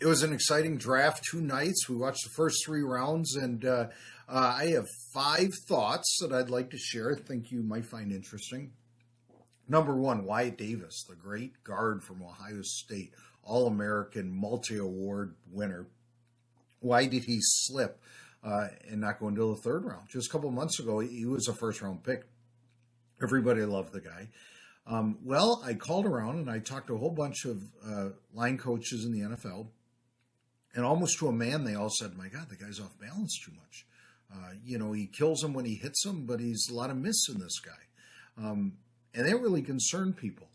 It was an exciting draft, 2 nights. We watched the first 3 rounds, and I have 5 thoughts that I'd like to share. I think you might find interesting. Number one, Wyatt Davis, the great guard from Ohio State, All-American, multi-award winner. Why did he slip and not go into the third round? Just a couple of months ago, he was a first-round pick. Everybody loved the guy. Well, I called around and I talked to a whole bunch of line coaches in the NFL. And almost to a man, they all said, my God, the guy's off balance too much. He kills him when he hits him, but he's a lot of miss in this guy. And that really concerned people.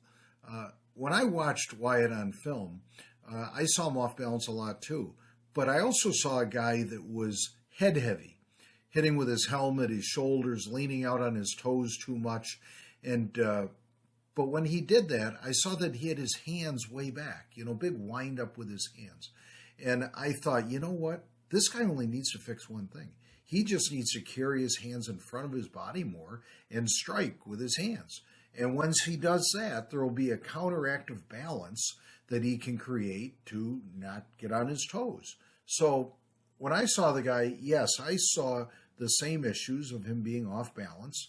When I watched Wyatt on film, I saw him off balance a lot too. But I also saw a guy that was head heavy, hitting with his helmet, his shoulders, leaning out on his toes too much. But when he did that, I saw that he had his hands way back, big wind up with his hands. And I thought, you know what? This guy only needs to fix one thing. He just needs to carry his hands in front of his body more and strike with his hands. And once he does that, there will be a counteractive balance that he can create to not get on his toes. So when I saw the guy, yes, I saw the same issues of him being off balance,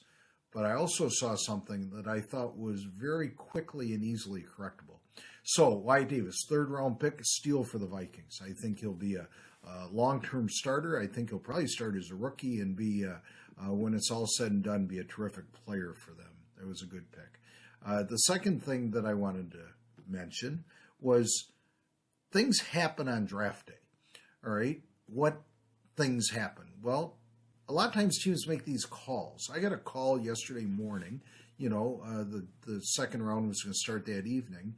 but I also saw something that I thought was very quickly and easily correctable. So, Wyatt Davis, third-round pick, steal for the Vikings. I think he'll be a long-term starter. I think he'll probably start as a rookie and be, when it's all said and done, be a terrific player for them. It was a good pick. The second thing that I wanted to mention was things happen on draft day. All right? What things happen? Well, a lot of times teams make these calls. I got a call yesterday morning. The second round was going to start that evening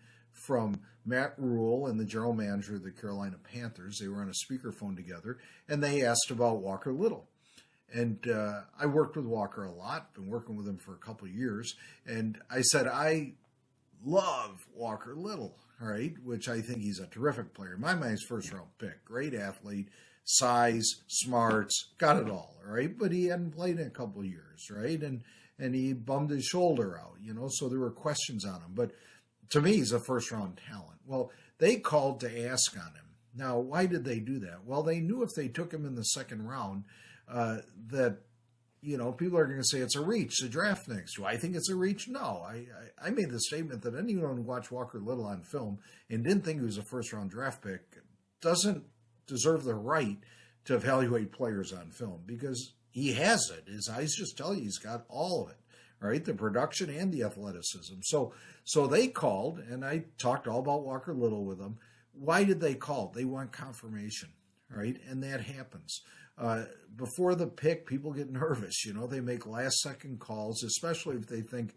from Matt Rule and the general manager of the Carolina Panthers. They were on a speakerphone together, and they asked about Walker Little. And I worked with Walker a lot, been working with him for a couple of years, and I said, I love Walker Little, all right, which I think he's a terrific player. In my mind, he's first-round pick, great athlete, size, smarts, got it all right? But he hadn't played in a couple of years, right? And he bummed his shoulder out, so there were questions on him. But to me, he's a first-round talent. Well, they called to ask on him. Now, why did they do that? Well, they knew if they took him in the second round that, people are going to say it's a reach, the draft next. Do I think it's a reach? No. I made the statement that anyone who watched Walker Little on film and didn't think he was a first-round draft pick doesn't deserve the right to evaluate players on film because he has it. His eyes just tell you he's got all of it. Right, the production and the athleticism. So they called, and I talked all about Walker Little with them. Why did they call? They want confirmation, right? And that happens. Before the pick, people get nervous. They make last-second calls, especially if they think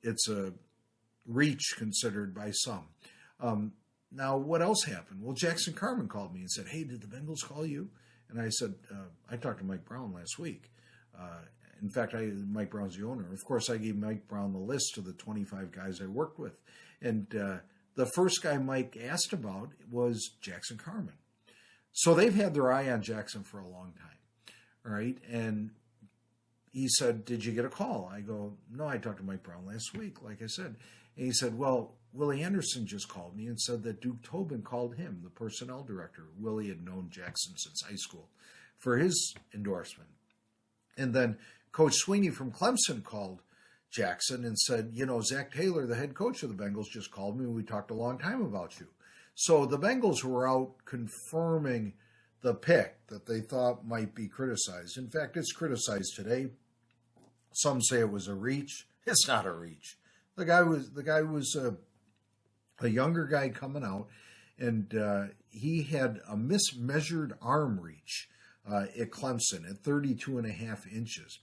it's a reach considered by some. Now, what else happened? Well, Jackson Carman called me and said, hey, did the Bengals call you? And I said, I talked to Mike Brown last week. In fact, Mike Brown's the owner. Of course, I gave Mike Brown the list of the 25 guys I worked with. And the first guy Mike asked about was Jackson Carman. So they've had their eye on Jackson for a long time. All right. And he said, did you get a call? I go, no, I talked to Mike Brown last week, like I said. And he said, well, Willie Anderson just called me and said that Duke Tobin called him, the personnel director. Willie had known Jackson since high school, for his endorsement. And then Coach Sweeney from Clemson called Jackson and said, Zach Taylor, the head coach of the Bengals, just called me and we talked a long time about you. So the Bengals were out confirming the pick that they thought might be criticized. In fact, it's criticized today. Some say it was a reach. It's not a reach. The guy was a younger guy coming out, and he had a mismeasured arm reach at Clemson at 32 and a half inches.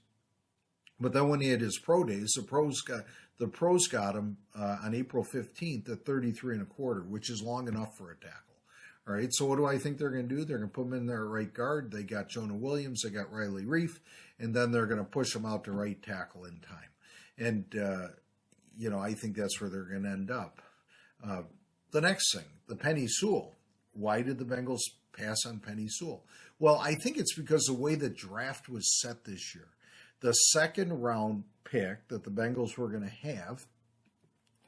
But then when he had his pro days, the pros got him on April 15th at 33 and a quarter, which is long enough for a tackle. All right, so what do I think they're going to do? They're going to put him in there at right guard. They got Jonah Williams, they got Riley Reif, and then they're going to push him out to right tackle in time. And, I think that's where they're going to end up. The next thing, the Penei Sewell. Why did the Bengals pass on Penei Sewell? Well, I think it's because the way the draft was set this year. The second round pick that the Bengals were going to have,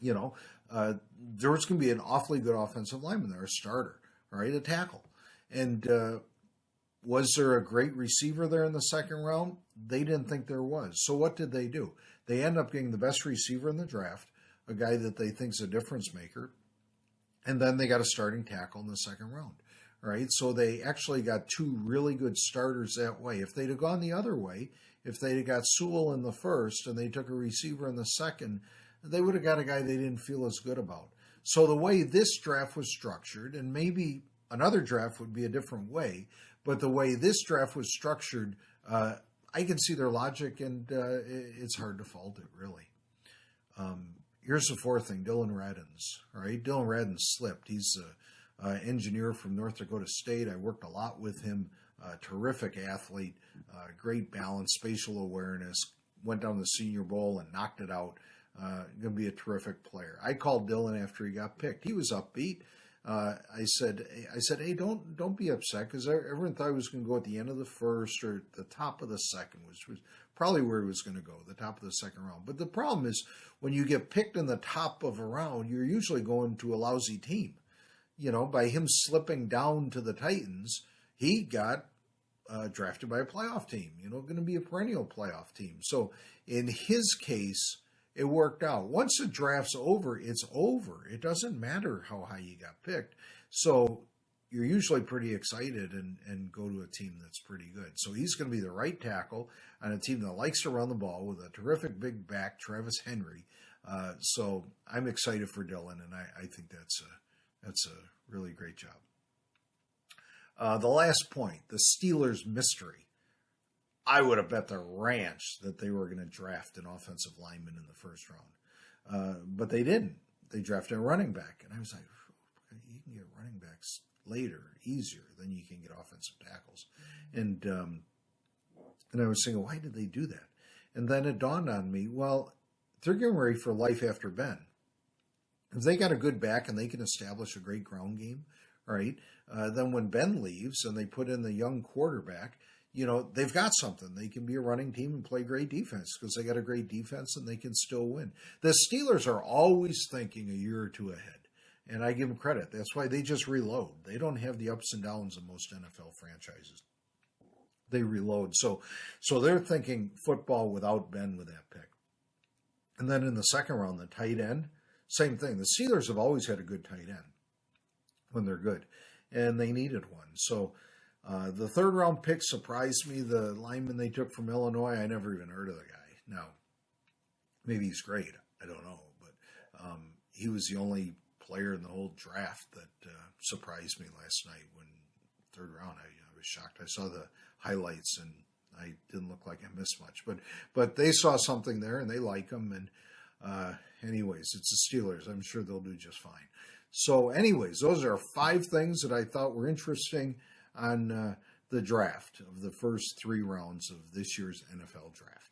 there was going to be an awfully good offensive lineman there, a starter. all right, a tackle. And was there a great receiver there in the second round? They didn't think there was. So what did they do? They end up getting the best receiver in the draft, a guy that they think's a difference maker, and then they got a starting tackle in the second round. Right, so they actually got two really good starters that way. If they'd have gone the other way, if they'd have got Sewell in the first and they took a receiver in the second, they would have got a guy they didn't feel as good about. So the way this draft was structured, and maybe another draft would be a different way, but the way this draft was structured, I can see their logic, and it's hard to fault it, really. Here's the fourth thing, Dylan Radins. All right, Dylan Radins slipped. He's engineer from North Dakota State. I worked a lot with him. Terrific athlete, great balance, spatial awareness. Went down to the Senior Bowl and knocked it out. Going to be a terrific player. I called Dylan after he got picked. He was upbeat. I said, hey, don't be upset, because everyone thought he was going to go at the end of the first or the top of the second, which was probably where he was going to go, the top of the second round. But the problem is, when you get picked in the top of a round, you're usually going to a lousy team. You know, by him slipping down to the Titans, he got drafted by a playoff team, going to be a perennial playoff team. So in his case, it worked out. Once the draft's over, it's over. It doesn't matter how high you got picked. So you're usually pretty excited and go to a team that's pretty good. So he's going to be the right tackle on a team that likes to run the ball with a terrific big back, Travis Henry. So I'm excited for Dylan, and I think that's a really great job. The last point, the Steelers mystery. I would have bet the ranch that they were going to draft an offensive lineman in the first round. But they didn't. They drafted a running back. And I was like, you can get running backs later, easier than you can get offensive tackles. And I was thinking, why did they do that? And then it dawned on me, well, they're getting ready for life after Ben. If they got a good back and they can establish a great ground game, right, then when Ben leaves and they put in the young quarterback, they've got something. They can be a running team and play great defense because they got a great defense and they can still win. The Steelers are always thinking a year or two ahead, and I give them credit. That's why they just reload. They don't have the ups and downs of most NFL franchises. They reload. So they're thinking football without Ben with that pick. And then in the second round, the tight end, same thing. The Steelers have always had a good tight end when they're good, and they needed one. So the third round pick surprised me. The lineman they took from Illinois, I never even heard of the guy. Now, maybe he's great. I don't know. But he was the only player in the whole draft that surprised me last night. When third round, I was shocked. I saw the highlights, and I didn't look like I missed much. But they saw something there, and they like him. And anyways, it's the Steelers. I'm sure they'll do just fine. So anyways, those are 5 things that I thought were interesting on the draft of the first 3 rounds of this year's NFL draft.